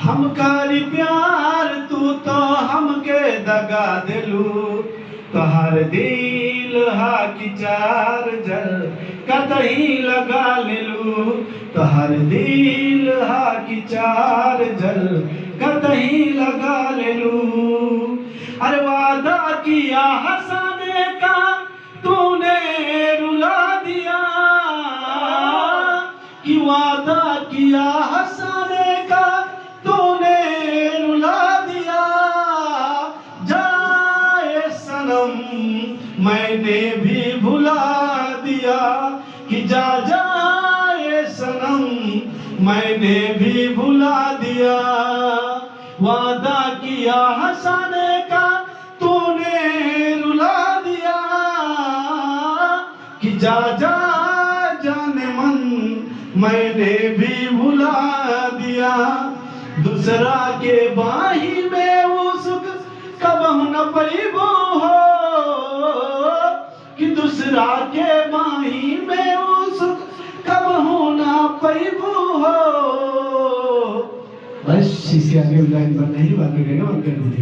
हमकारी प्यार तू तो हमके दगा दिलू, तोहर दिल हा कि चार जल कतही लगा लेलू, तोहर दिल हा कि चार जल कतही लगा लेलू। अरे वादा किया हंसाने का तूने रुला दिया, कि वादा किया हंसाने का तूने रुला दिया। जाए सनम मैंने भी भुला दिया, कि जा जाए सनम मैंने भी भुला दिया। वादा किया हंसाने का तूने रुला दिया, कि जा जा जाने मन मैंने भी भुला दिया। दूसरा के बाही में वो सुख कबहू न पैबो हो, कि दूसरा के बाही में वो सुख कबहू न पैबो हो। बस इसके आगे लाइन पर नहीं बात करेगा, बात कर दीजिए।